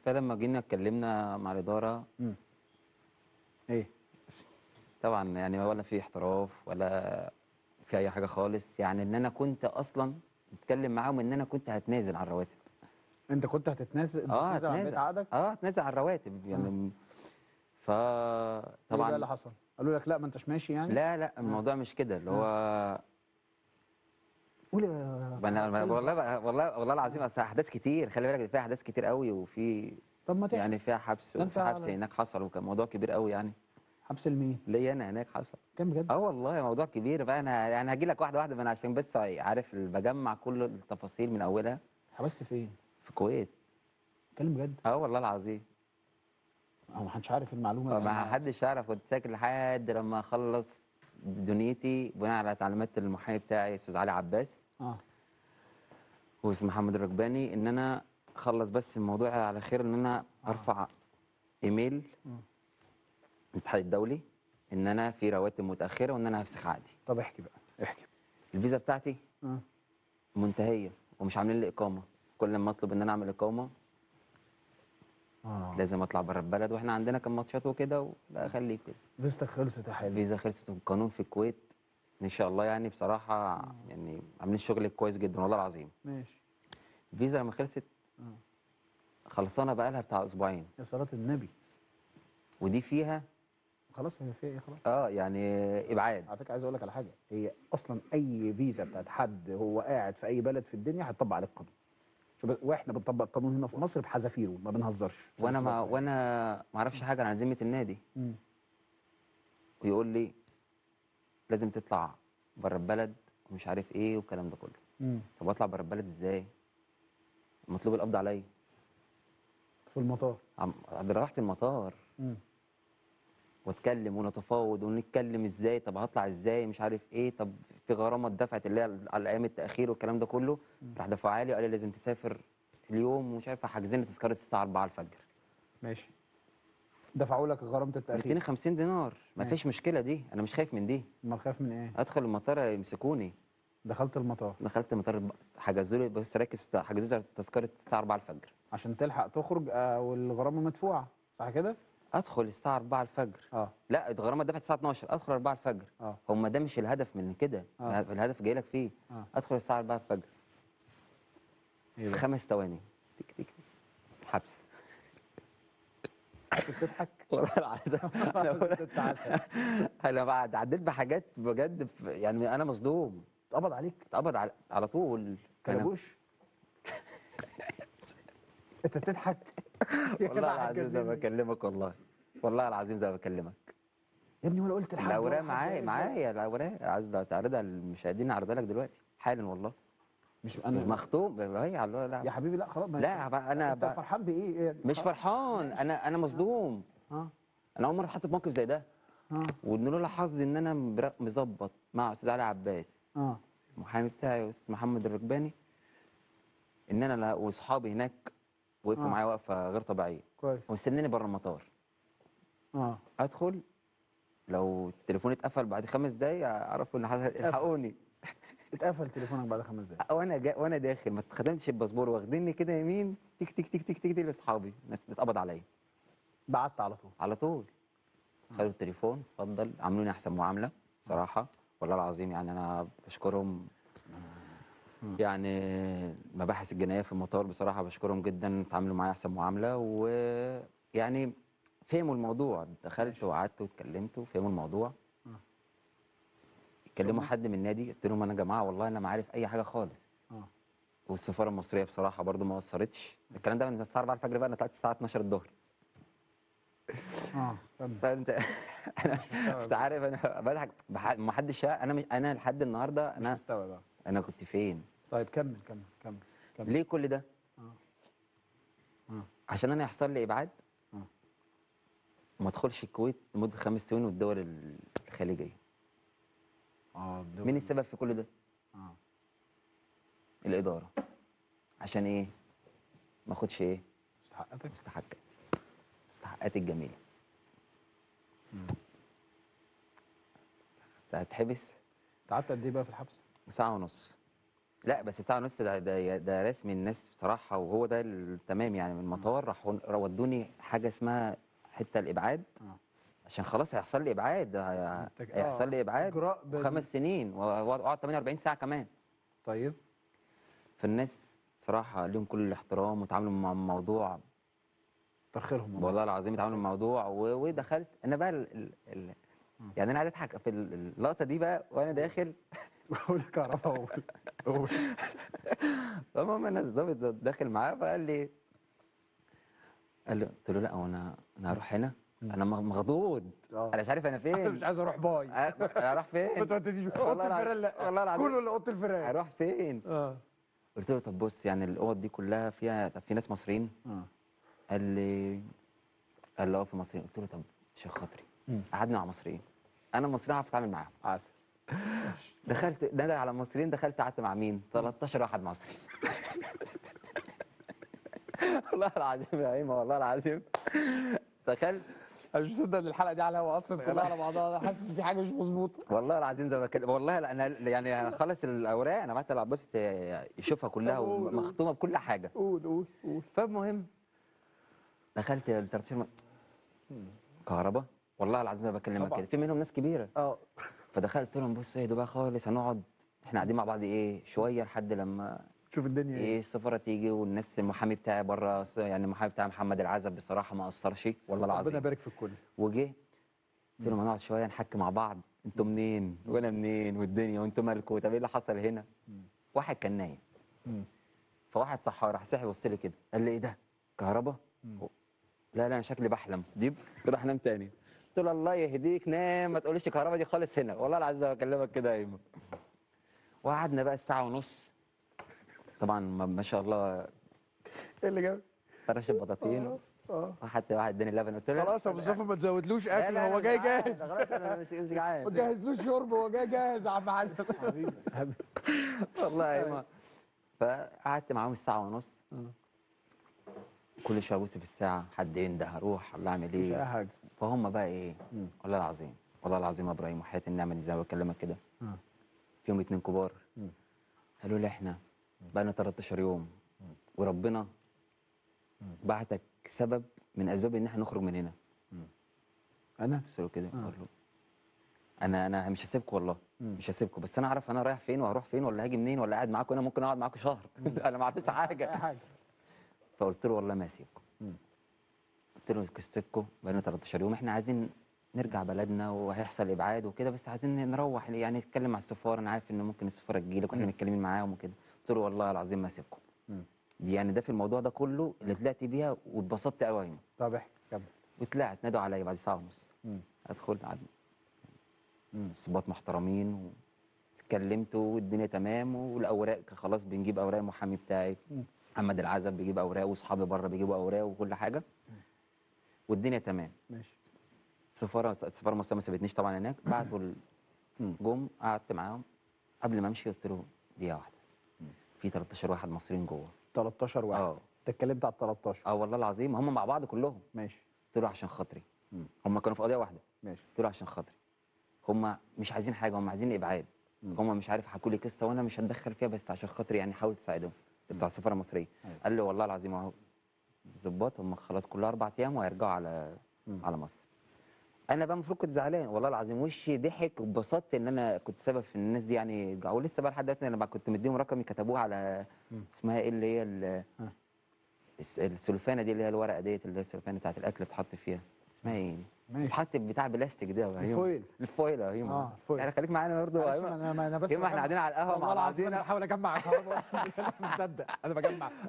فلما جينا اتكلمنا مع الاداره، إمم. إيه؟ طبعا يعني ولا في احتراف ولا في اي حاجه خالص، يعني ان انا كنت اصلا بتكلم معاهم ان انا كنت هتنازل عن الرواتب. أنت كنت هتتنازل عن بقية هتنازل. عقدك؟ هتنازل عن الرواتب آه. يعني. إيه بقى اللي فطبعا حصل؟ قالوا لك لأ ما أنتش ماشي يعني؟ لا لا، آه. الموضوع مش كده، اللي آه. هو قول يا كلب والله براحتك. والله العظيم، اصل احداث كتير، خلي بالك فيها احداث كتير قوي، وفي طب ما تحكي. يعني فيها حبس، ده أنت وفي حبس على هناك حصل، وكان موضوع كبير قوي يعني. حبس لمين؟ ليا انا هناك حصل. كان بجد؟ اه والله موضوع كبير بقى، انا يعني هاجي لك واحده واحده، ما انا عشان بس عارف بجمع كل التفاصيل من اولها. حبست فين؟ في الكويت. اتكلم بجد؟ اه والله العظيم. هو ما حدش عارف المعلومة دي ما أنا. حدش يعرف، كنت ساكن لحد لما اخلص دنيتي بناء على تعليمات المحامي بتاعي استاذ علي عباس آه. واسمه محمد الركباني، ان انا اخلص بس الموضوع على خير، ان انا ارفع ايميل إمم. الاتحاد الدولي ان انا في رواتب متاخره، وان انا هفسخ عقدي. طب احكي بقى، احكي. الفيزا بتاعتي آه. منتهيه ومش عاملين لي اقامه، كل ما اطلب ان انا اعمل اقامه آه. لازم اطلع بره البلد، واحنا عندنا كان ماتشات وكده، لا خليك كده. فيزتك خلصت يا حلو. الفيزا خلصت، والقانون في الكويت ان شاء الله يعني بصراحه يعني عاملين شغل كويس جدا والله العظيم. ماشي. الفيزا لما خلصت آه. خلصانه بقى لها بتاع اسبوعين، يا صلاة النبي. ودي فيها خلاص هي فيها ايه خلاص. يعني ابعاد. على فكره عايز اقول لك على حاجه، هي اصلا اي فيزا بتاعت حد هو قاعد في اي بلد في الدنيا هتطبق عليه القانون. واحنا بنطبق القانون هنا في مصر بحذافيره، ما بنهزرش عشان بس تبقى فاهم. وانا ما اعرفش حاجه عن ذمه النادي، مم. ويقول لي لازم تطلع بره البلد ومش عارف ايه والكلام ده كله. مم. طب اطلع بره البلد ازاي؟ مطلوب القبض عليا. في المطار. رحت المطار مم. واتكلم ونتفاوض ونتكلم ازاي، طب هطلع ازاي مش عارف ايه، طب في غرامه اتدفعت اللي هي على ايام التاخير والكلام ده كله. راح دفعها لي وقال لي لازم تسافر اليوم، ومش عارف حاجزين لي تذكره الساعه 4 الفجر. ماشي. دفعوا لك غرامه التاخير. 250 دينار، ما ماشي. فيش مشكله، دي انا مش خايف من دي. امال خايف من ايه؟ ادخل المطار يمسكوني. دخلت المطار دخلت المطار، حجزوا لي، بس ركز، حجزوا لي تذكره الساعه 4 الفجر. عشان تلحق تخرج والغرامه مدفوعه، صح كده؟ ادخل الساعه 4 الفجر. اه. لا الغرامه دفعت الساعه 12، ادخل 4 الفجر. اه. هم ده مش الهدف من كده، الهدف جاي لك فيه. ادخل الساعه 4 الفجر ايه في بقى؟ 5 ثواني تك تك حبس. كنت بتضحك؟ والله العظيم انا كنت عسل. انا بعد عديت بحاجات بجد، يعني انا مصدوم. اتقبض عليك؟ اتقبض على طول. انا كلبوش؟ انت بتضحك؟ يا والله جدع العظيم زي ما هتجنني. بكلمك، والله والله العظيم زي ما بكلمك. يا ابني وانا قلت الحاج الاوراق ولا حد معايا هيفرق. معايا الاوراق، عايز تعرضها للمشاهدين، اعرضها لك دلوقتي حالا والله. مش انا. مختوم هي على لا. يا حبيبي لا خلاص، ما لا بقى انا انت بقى فرحان بايه؟ إيه؟ مش خلاص. فرحان، ماشي. انا مصدوم. اه. انا اول مره اتحط في موقف زي ده، اه. وان لولا حظي ان انا مظبط مع استاذ علي عباس اه. المحامي بتاعي واستاذ محمد الركباني، ان انا واصحابي هناك وقفوا اه. معايا وقفه غير طبيعيه، كويس. ومستنيني بره المطار. اه. ادخل، لو التليفون اتقفل بعد 5 دقايق اعرفوا ان اتقفل. الحقوني. اتقفل تليفونك بعد 5 دقايق. وانا داخل ما اتخدمتش الباسبور، واخديني كده يمين تك تك تك تك تك لاصحابي، اتقبض عليا بعت على طول. على طول. خدوا التليفون، اتفضل، عاملوني احسن معامله صراحه، والله العظيم يعني انا بشكرهم. يعني المباحث الجنائيه في المطار بصراحه بشكرهم جدا، اتعاملوا معايا احسن معامله، ويعني فهموا الموضوع. دخلت ماشي. وقعدت واتكلمت وفهموا الموضوع. اه. كلموا ثم. حد من النادي، قلت لهم انا يا جماعه والله انا ما عارف اي حاجه خالص. اه. والسفاره المصريه بصراحه برضو ما قصرتش، الكلام ده من الساعه 4 الفجر بقى، انا طلعت الساعه 12 الظهر. اه. كمل. فانت انا انا مش مستوعب. انت عارف انا بضحك، ما حدش انا مش انا لحد النهارده مش انا مستوعب بقى. انا كنت فين؟ طيب كمل كمل كمل كمل. ليه كل ده؟ اه. اه. عشان انا يحصل لي ابعاد اه. وما ادخلش الكويت لمده 5 سنين والدول الخليجيه. اه. مين السبب في كل ده؟ اه. الاداره. عشان ايه؟ ما اخدش ايه؟ مستحقاتك. مستحقاتي الجميله. هتحبس قعدت قد ايه بقى في الحبس؟ 1.5 ساعة. لا بس ساعه ونص ده رسمي الناس بصراحه، وهو ده التمام يعني. من المطار راحوا ودوني حاجه اسمها حته الابعاد، اه عشان خلاص هيحصل لي ابعاد، هيحصل لي ابعاد اجراء و5 سنين واقعد 48 ساعه كمان. طيب. فالناس بصراحه ليهم كل الاحترام وتعاملوا مع الموضوع، تاخرهم والله. والله العظيم اتعاملوا مع الموضوع ودخلت انا بقى يعني انا عايز اضحك في اللقطه دي بقى وانا داخل. بقول لك اعرفها. قول. فالمهم الناس ضابط داخل معاه فقال لي، قلت له لا، هو انا هروح هنا، انا مخضوض، انا مش عارف انا انا فين. مش عايز اروح باي. اروح فين؟ ما تودينيش والله اوضه الفيران، لا والله العظيم كله اللي اوضه الفيران. هروح فين؟ قلت له طب بص، يعني الاوض دي كلها فيها، طب في ناس مصريين؟ قال لي اه في مصريين. قلت له طب عشان خاطري قعدنا مع مصريين، انا مصريين هعرف اتعامل معاهم. عسل. دخلت ده على المصريين، دخلت قعدت مع مين؟ 13 واحد مصري. والله العظيم يا ايمن، والله العظيم دخلت. انا مش مصدق ان الحلقه دي على الهوا اصلا كلها على بعضها، انا حاسس ان في حاجه مش مظبوطه. والله العظيم زي ما كده، والله لا انا يعني هخلص الاوراق انا بعت لعباس يشوفها كلها طب قول. ومختومه بكل حاجه. قول. فالمهم دخلت ال 13 كهرباء، والله العظيم انا بكلمك طبعا. كده، في منهم ناس كبيره. اه فدخلت قلت لهم بصوا اهدوا بقى خالص، هنقعد احنا قاعدين مع بعض ايه شويه لحد لما شوف الدنيا ايه السفاره تيجي، والناس المحامي بتاعي بره، يعني المحامي بتاعي محمد العزب بصراحه ما قصرش والله ربنا العظيم. يبارك في الكل. وجه قلت لهم هنقعد شويه نحكي مع بعض، انتوا منين وانا منين والدنيا وانتوا مالكوا، طب ايه اللي حصل هنا؟ واحد كان نايم، فواحد صحى راح صحي بص لي كده قال لي ايه ده كهربا؟ لا انا شكلي بحلم ديب. راح نام تاني. قلت له الله يهديك نام، ما تقوليش كهربا دي خالص هنا، والله العظيم بكلمك كده يا ايمن. وقعدنا بقى الساعه ونص، طبعا ما شاء الله ايه اللي جاب؟ فرش البطاطين. حتى واحد اداني لبن، قلت له خلاص يا ابو مصطفى ما تزودلوش اكل، لا هو أنا جاي مش جعان، جاهز. خلاص انا مش جعان. ما تجهزلوش شرب، هو جاي جاهز يا عم حسن. حبيبي والله يا ايمن. فقعدت معاهم الساعه ونص، كل شويه ابص في الساعه، حد ينده هروح الله اعمل مفيش ايه. اي حاجه. فهم بقى ايه، والله العظيم والله العظيم يا ابراهيم وحياه النعمه دي زي ما بكلمك كده، فيهم 2 كبار قالوا لي احنا بقى لنا 13 يوم وربنا بعتك سبب من اسباب ان احنا نخرج من هنا. انا قلت له كده، قال له انا مش هسيبكم والله، مش هسيبكم، بس انا اعرف انا رايح فين وهروح فين ولا هاجي منين ولا قاعد معاكم، انا ممكن اقعد معاكم شهر. انا ما عملتش اي حاجه. حاجه. فقلت له والله ما هسيبكم. قلت له قصتكم بقى لنا 13 يوم، احنا عايزين نرجع بلدنا وهيحصل ابعاد وكده، بس عايزين نروح يعني نتكلم مع السفاره، انا عارف ان ممكن السفاره تجي لك واحنا متكلمين معاهم وكده. قلت له والله العظيم ما هسيبكم. دي يعني ده في الموضوع ده كله اللي طلعت بيها واتبسطت قوي. طب احكي كمل. وطلعت نادوا عليا بعد ساعه ونص، ادخل قعد ظباط محترمين واتكلمت والدنيا تمام، والاوراق خلاص بنجيب اوراق المحامي بتاعي محمد العزب بيجيب اوراق، واصحابي بره بيجيبوا اوراق وكل حاجه، والدنيا تمام. ماشي. السفاره المصريه ما سابتنيش طبعا هناك، بعتوا جم قعدت معاهم، قبل ما امشي قلت له دقيقه واحده، في 13 واحد مصريين جوه. 13 واحد؟ انت اتكلمت على 13؟ والله العظيم هم مع بعض كلهم. ماشي. قلت له عشان خاطري، هم كانوا في قضيه واحده. ماشي. قلت له عشان خاطري، هم مش عايزين حاجه، هم عايزين ابعاد. هم مش عارف حكوا لي قصه وانا مش هتدخل فيها، بس عشان خاطري يعني حاول تساعدهم بتاع السفاره المصريه. قال لي والله العظيم اهو الظباط هم خلاص كلها 4 ايام وهيرجعوا على مصر. انا بقى المفروض كنت زعلان، والله العظيم وشي ضحك واتبسطت ان انا كنت سبب في ان الناس دي يعني يرجعوا. ولسه بقى لحد دلوقتي انا كنت مديهم رقمي كتبوه على اسمها ايه اللي هي السلفانه دي، اللي هي الورقه ديت اللي هي السلفانه بتاعت الاكل اللي بتحط فيها، اسمها ايه؟ بتحط بتاع بلاستيك ده، الفويل. الفويل يا هيما. الفويل. يعني خليك معانا برضه. انا بس احنا قاعدين على القهوه مع بعضينا. انا بحاول اجمع الكهرباء، اقسم بالله انا مش مصدق، انا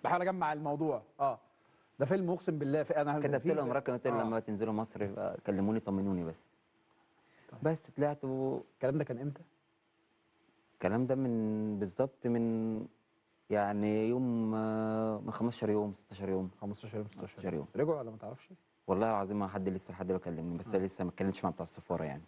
بحاول اجمع الموضوع. ده فيلم اقسم بالله. انا كتبت لهم رقم، قلت لهم لما تنزلوا مصر يبقى كلموني طمنوني بس. بس طلعت الكلام ده كان امتى؟ الكلام ده من بالظبط من يعني يوم من 15 يوم 16 يوم. 15 يوم 16 يوم. رجعوا ولا ما تعرفش؟ والله العظيم ما حد لسه لحد دلوقتي كلمني، بس لسه ما اتكلمتش مع بتوع السفاره يعني.